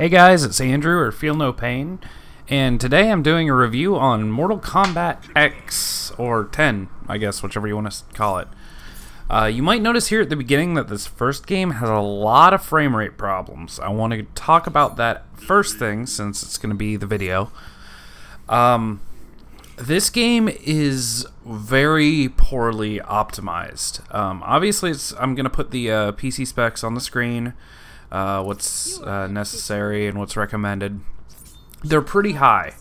Hey guys, it's Andrew, or Feel No Pain, and today I'm doing a review on Mortal Kombat X, or 10, I guess, whichever you want to call it. You might notice here at the beginning that this first game has a lot of frame rate problems. I want to talk about that first thing, since it's going to be the video. This game is very poorly optimized. Obviously, I'm going to put the PC specs on the screen. What's necessary and what's recommended. They're pretty high,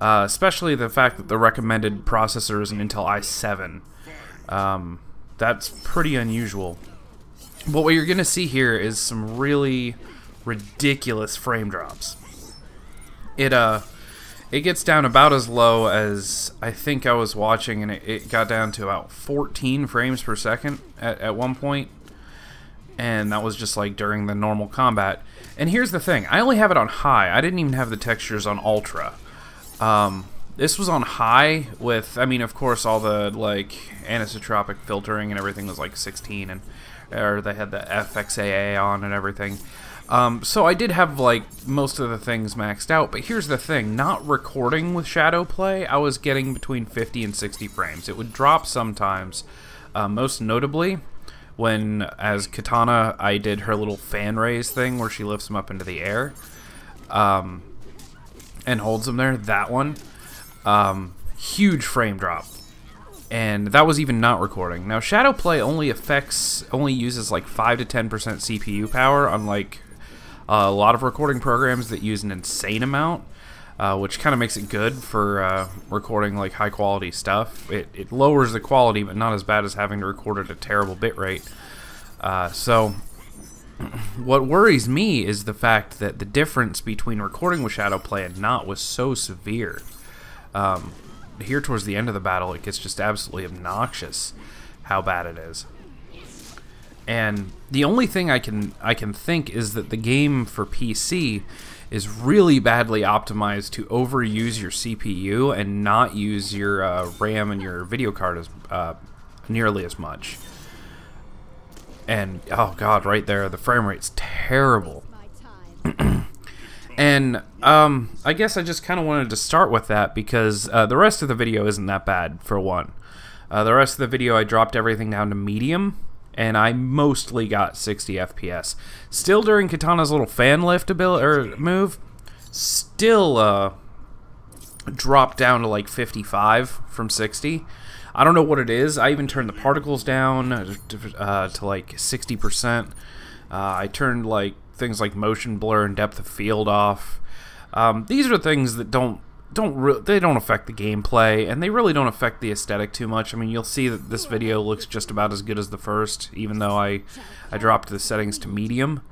especially the fact that the recommended processor is an Intel i7. That's pretty unusual. But what you're going to see here is some really ridiculous frame drops. It gets down about as low as I think I was watching, and it got down to about 14 frames per second at one point. And that was just like during the normal combat. And here's the thing, I only have it on high. I didn't even have the textures on ultra. This was on high with, I mean, of course, all the like anisotropic filtering and everything was like 16, and or they had the FXAA on and everything. So I did have like most of the things maxed out. But here's the thing, not recording with shadow play, I was getting between 50 and 60 frames. It would drop sometimes, most notably when, as Kitana, I did her little fan raise thing where she lifts him up into the air and holds him there. That one, huge frame drop, and that was even not recording. Now, shadow play only uses like 5 to 10% CPU power, unlike a lot of recording programs that use an insane amount. Which kind of makes it good for recording like high quality stuff. It lowers the quality, but not as bad as having to record at a terrible bitrate. So what worries me is the fact that the difference between recording with shadow play and not was so severe. Here towards the end of the battle, it gets just absolutely obnoxious how bad it is. And the only thing I can think is that the game for PC is really badly optimized to overuse your CPU and not use your RAM and your video card as nearly as much. And oh god, right there, the frame rate's terrible. And I guess I just kind of wanted to start with that because the rest of the video isn't that bad, for one. The rest of the video I dropped everything down to medium, and I mostly got 60 FPS. Still during Kitana's little fan lift move, still dropped down to like 55 from 60. I don't know what it is. I even turned the particles down to like 60%. I turned like things like motion blur and depth of field off. These are things that don't affect the gameplay, and they really don't affect the aesthetic too much. I mean, you'll see that this video looks just about as good as the first, even though I dropped the settings to medium.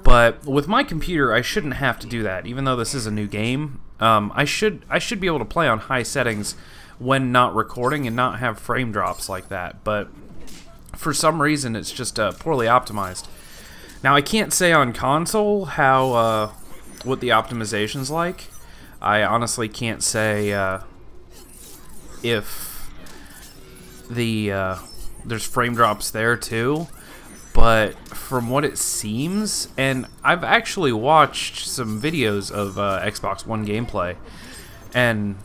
But with my computer, I shouldn't have to do that, even though this is a new game. I should be able to play on high settings when not recording and not have frame drops like that. But for some reason, it's just poorly optimized. Now, I can't say on console how what the optimization's like. I honestly can't say if there's frame drops there too, but from what it seems, and I've actually watched some videos of Xbox One gameplay, and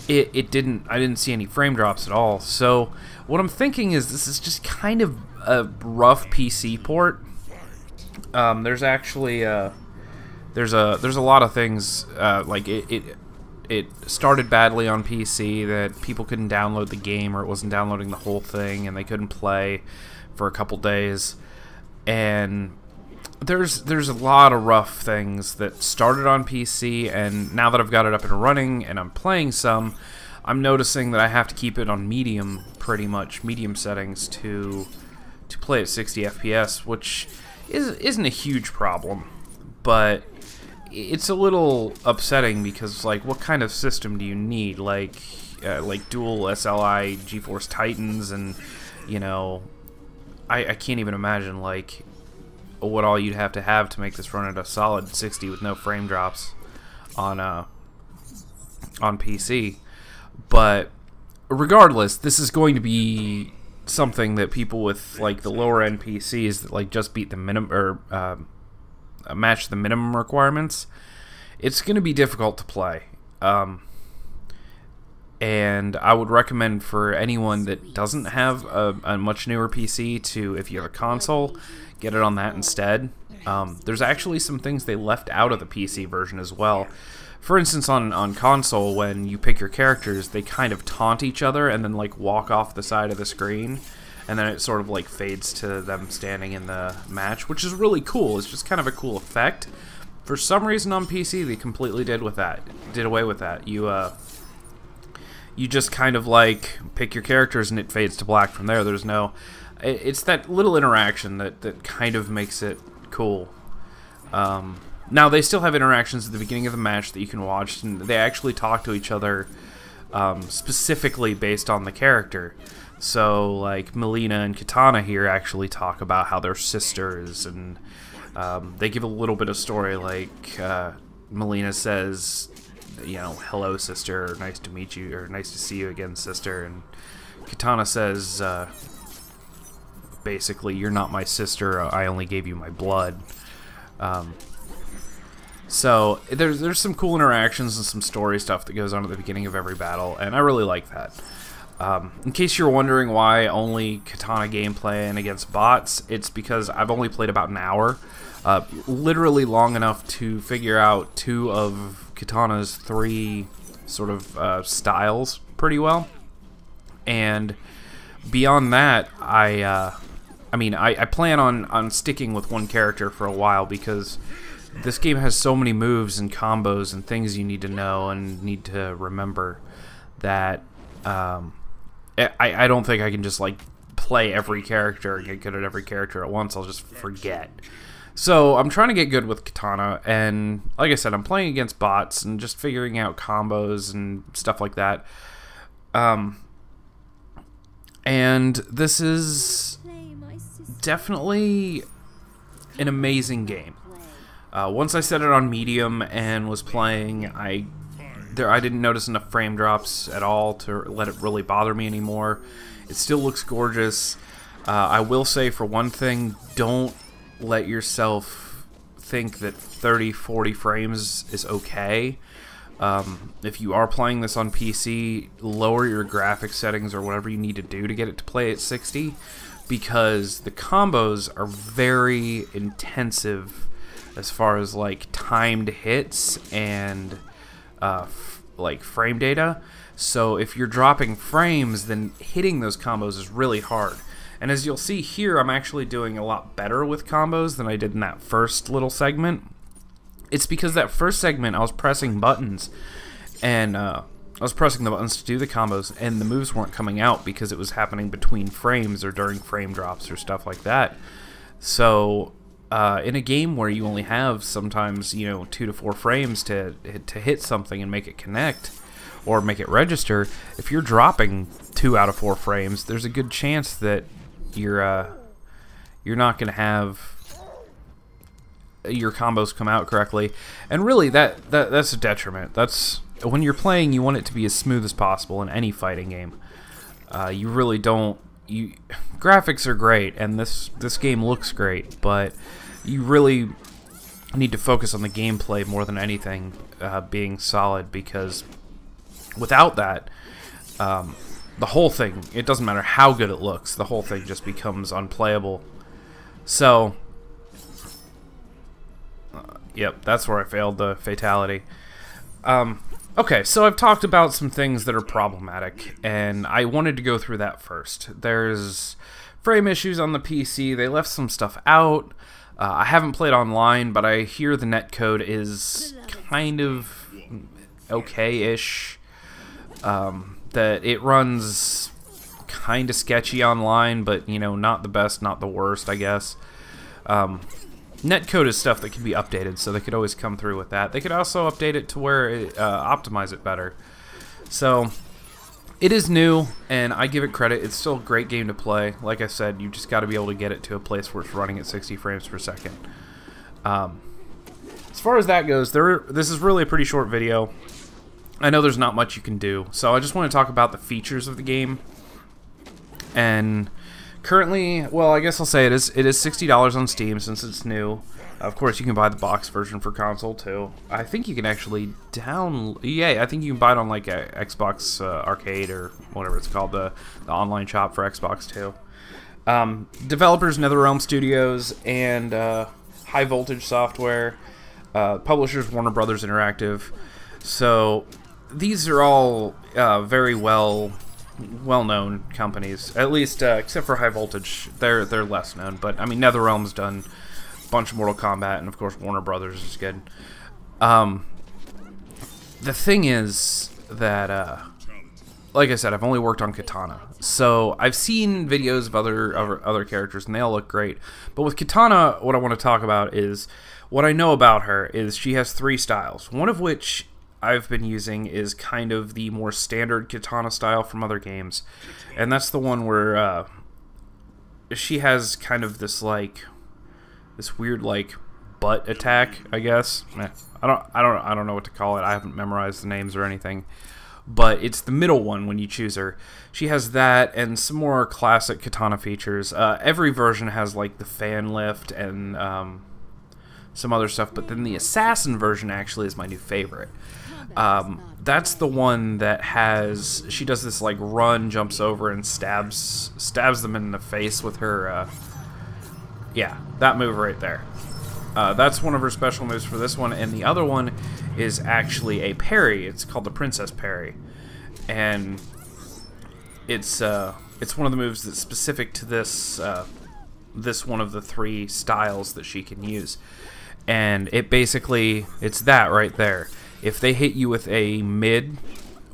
I didn't see any frame drops at all. So what I'm thinking is this is just kind of a rough PC port. There's actually there's a lot of things like it started badly on PC, that people couldn't download the game, or it wasn't downloading the whole thing, and they couldn't play for a couple days. And there's a lot of rough things that started on PC, and now that I've got it up and running and I'm playing some, I'm noticing that I have to keep it on medium, pretty much medium settings to play at 60 FPS, which isn't a huge problem, but it's a little upsetting because, like, what kind of system do you need? Like dual SLI GeForce Titans, and you know, I can't even imagine like what all you'd have to make this run at a solid 60 with no frame drops on PC. But regardless, this is going to be something that people with like the lower end PCs that like just beat the minimum, or match the minimum requirements, it's going to be difficult to play. And I would recommend for anyone that doesn't have a much newer PC to, if you have a console, get it on that instead. There's actually some things they left out of the PC version as well. For instance, on console, when you pick your characters, they kind of taunt each other and then like walk off the side of the screen, and then it sort of like fades to them standing in the match, which is really cool. It's just kind of a cool effect. For some reason on PC, they completely did away with that. You just kind of like pick your characters and it fades to black from there. There's no... It's that little interaction that kind of makes it cool. Now, they still have interactions at the beginning of the match that you can watch, and they actually talk to each other specifically based on the character. So, like, Mileena and Kitana here actually talk about how they're sisters, and they give a little bit of story, like Mileena says, you know, hello sister, or nice to meet you, or nice to see you again sister, and Kitana says basically, you're not my sister, I only gave you my blood. So there's some cool interactions and some story stuff that goes on at the beginning of every battle, and I really like that. In case you're wondering why only Kitana gameplay and against bots, it's because I've only played about an hour, literally long enough to figure out 2 of Kitana's 3 sort of styles pretty well, and beyond that, I plan on sticking with one character for a while, because this game has so many moves and combos and things you need to know and need to remember that I don't think I can just like play every character and get good at every character at once. I'll just forget. So I'm trying to get good with Kitana, and like I said, I'm playing against bots and just figuring out combos and stuff like that. And this is definitely an amazing game. Once I set it on medium and was playing, I didn't notice enough frame drops at all to let it really bother me anymore. It still looks gorgeous. I will say, for one thing, don't let yourself think that 30-40 frames is okay. If you are playing this on PC, lower your graphics settings or whatever you need to do to get it to play at 60, because the combos are very intensive as far as like timed hits and like frame data. So if you're dropping frames, then hitting those combos is really hard. And as you'll see here, I'm actually doing a lot better with combos than I did in that first little segment. It's because that first segment I was pressing buttons, and I was pressing the buttons to do the combos, and the moves weren't coming out because it was happening between frames or during frame drops or stuff like that. So in a game where you only have sometimes, you know, 2 to 4 frames to hit something and make it connect or make it register, if you're dropping 2 out of 4 frames, there's a good chance that you're not going to have your combos come out correctly, and really that's a detriment. That's when you're playing, you want it to be as smooth as possible in any fighting game. You really don't. Graphics are great, and this game looks great, but you really need to focus on the gameplay more than anything being solid, because without that, the whole thing, it doesn't matter how good it looks, the whole thing just becomes unplayable. So yep, that's where I failed the fatality. Okay, so I've talked about some things that are problematic, and I wanted to go through that first. There's frame issues on the PC. They left some stuff out. I haven't played online, but I hear the netcode is kind of okay-ish. That it runs kind of sketchy online, but, you know, not the best, not the worst, I guess. Netcode is stuff that can be updated, so they could always come through with that. They could also update it to where it optimize it better. So it is new, and I give it credit. It's still a great game to play. Like I said, you just got to be able to get it to a place where it's running at 60 frames per second. As far as that goes, this is really a pretty short video. I know there's not much you can do, so I just want to talk about the features of the game. And currently, well, I guess I'll say it is $60 on Steam since it's new. Of course, you can buy the box version for console too. I think you can actually yeah, I think you can buy it on like a Xbox Arcade or whatever it's called, the online shop for Xbox too. Developers NetherRealm Studios and High Voltage Software. Publishers Warner Brothers Interactive. So these are all very well-known companies. At least except for High Voltage, they're less known. But I mean, NetherRealm's done a bunch of Mortal Kombat, and of course Warner Brothers is good. The thing is that, like I said, I've only worked on Kitana, so I've seen videos of other characters, and they all look great. But with Kitana, what I want to talk about is what I know about her is she has 3 styles, one of which I've been using is kind of the more standard Kitana style from other games, and that's the one where she has kind of this weird butt attack, I guess. I don't know what to call it. I haven't memorized the names or anything. But it's the middle one when you choose her. She has that and some more classic Kitana features. Every version has like the fan lift and some other stuff, but then the assassin version actually is my new favorite. That's the one that has, she does this like run, jumps over and stabs them in the face with her, yeah, that move right there. That's one of her special moves for this one, and the other one is actually a parry. It's called the Princess Parry, and it's one of the moves that's specific to this this one of the 3 styles that she can use, and it's that right there. If they hit you with a mid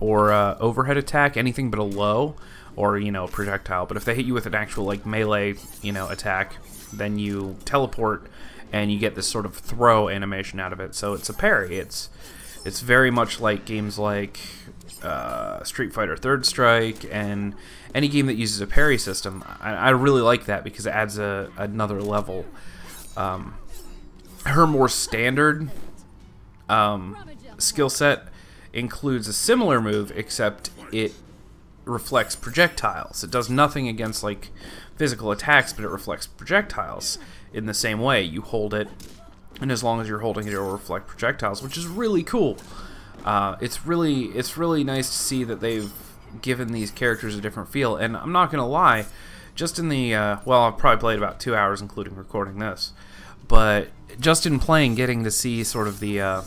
or overhead attack, anything but a low or projectile, but if they hit you with an actual like melee attack, then you teleport and you get this sort of throw animation out of it. So it's a parry. It's very much like games like Street Fighter Third Strike and any game that uses a parry system. I really like that because it adds another level. Her more standard skill set includes a similar move, except it reflects projectiles. It does nothing against like physical attacks, but it reflects projectiles in the same way. You hold it, and as long as you're holding it, it'll reflect projectiles, which is really cool. It's really nice to see that they've given these characters a different feel. And I'm not gonna lie, just in the well, I've probably played about 2 hours, including recording this, but just in playing, getting to see sort of the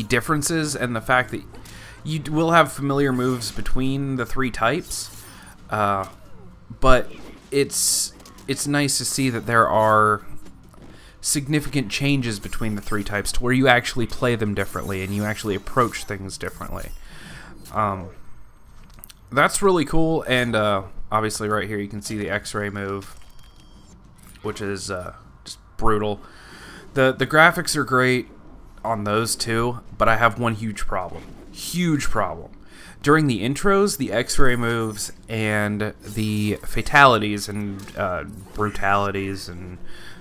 differences and the fact that you will have familiar moves between the 3 types, but it's nice to see that there are significant changes between the 3 types to where you actually play them differently and you actually approach things differently. That's really cool, and obviously right here you can see the X-ray move, which is just brutal. The graphics are great on those 2, but I have one huge problem. During the intros, the X-ray moves and the fatalities and brutalities and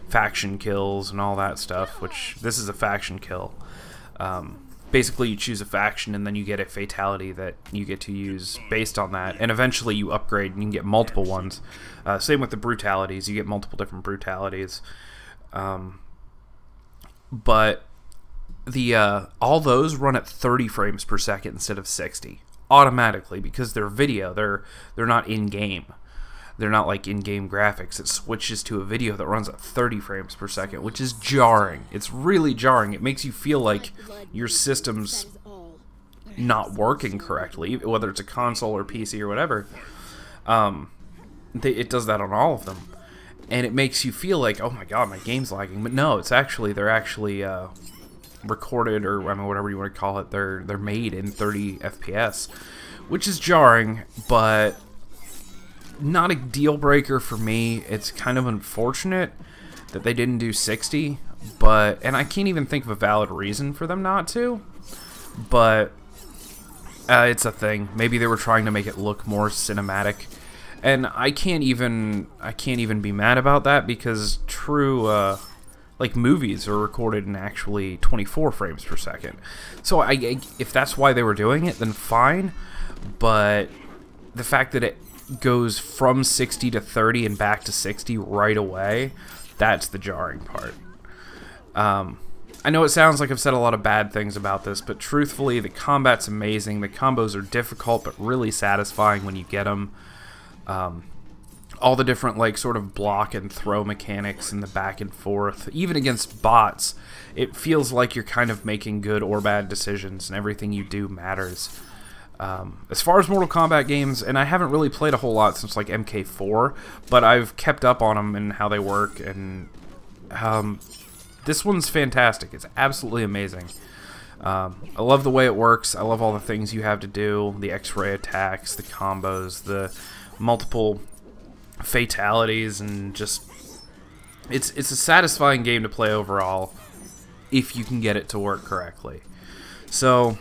faction kills and all that stuff, which this is a faction kill. Basically, you choose a faction and then you get a fatality that you get to use based on that, and eventually you upgrade and you can get multiple ones. Same with the brutalities, you get multiple different brutalities. But the all those run at 30 frames per second instead of 60 automatically, because they're video. They're not in-game. They're not like in-game graphics. It switches to a video that runs at 30 frames per second, which is jarring. It's really jarring. It makes you feel like your system's not working correctly, whether it's a console or PC or whatever. It does that on all of them, and it makes you feel like, oh my god, my game's lagging. But no, they're actually recorded, or I mean, whatever you want to call it. They're made in 30 FPS, which is jarring, but not a deal breaker for me. It's kind of unfortunate that they didn't do 60, and I can't even think of a valid reason for them not to. But it's a thing. Maybe they were trying to make it look more cinematic, and I can't even be mad about that, because true like movies are recorded in actually 24 frames per second. So if that's why they were doing it, then fine. But the fact that it goes from 60 to 30 and back to 60 right away, that's the jarring part. I know it sounds like I've said a lot of bad things about this, but truthfully, the combat's amazing. The combos are difficult, but really satisfying when you get them. All the different, like, sort of block and throw mechanics and the back and forth, even against bots, it feels like you're kind of making good or bad decisions, and everything you do matters. As far as Mortal Kombat games, and I haven't really played a whole lot since, like, MK4, but I've kept up on them and how they work, and this one's fantastic. It's absolutely amazing. I love the way it works. I love all the things you have to do, the X-ray attacks, the combos, the multiple fatalities, and just it's a satisfying game to play overall if you can get it to work correctly. So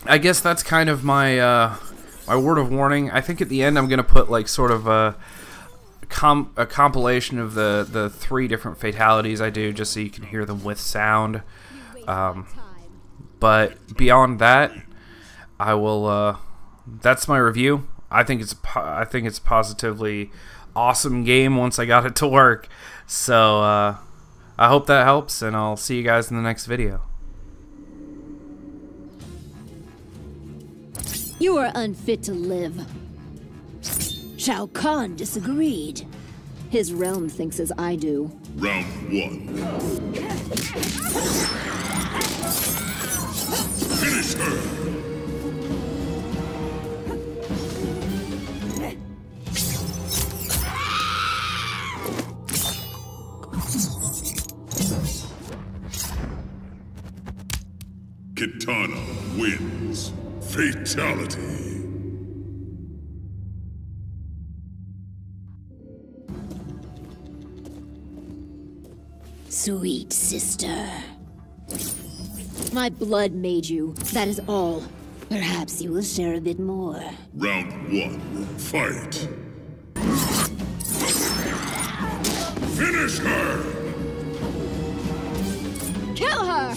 I guess that's kind of my my word of warning. I think at the end I'm gonna put like sort of a compilation of the 3 different fatalities I do, just so you can hear them with sound. But beyond that, I will. That's my review. I think it's a positively awesome game once I got it to work. So I hope that helps, and I'll see you guys in the next video. You are unfit to live. Shao Kahn disagreed. His realm thinks as I do. Round 1. Finish her! Kitana wins. Fatality. Sweet sister. My blood made you, that is all. Perhaps you will share a bit more. Round 1. Fight. Finish her! Kill her!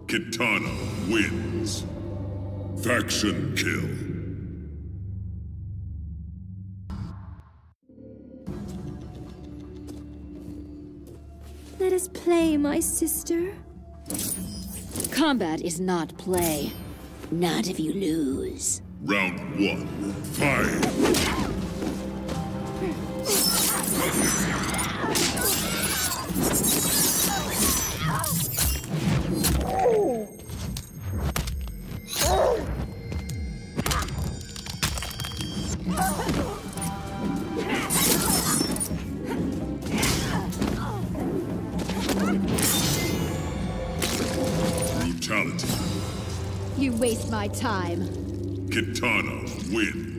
Kitana wins. Faction kill. Let us play, my sister. Combat is not play. Not if you lose. Round 1. Fight. Brutality. You waste my time. Kitana wins.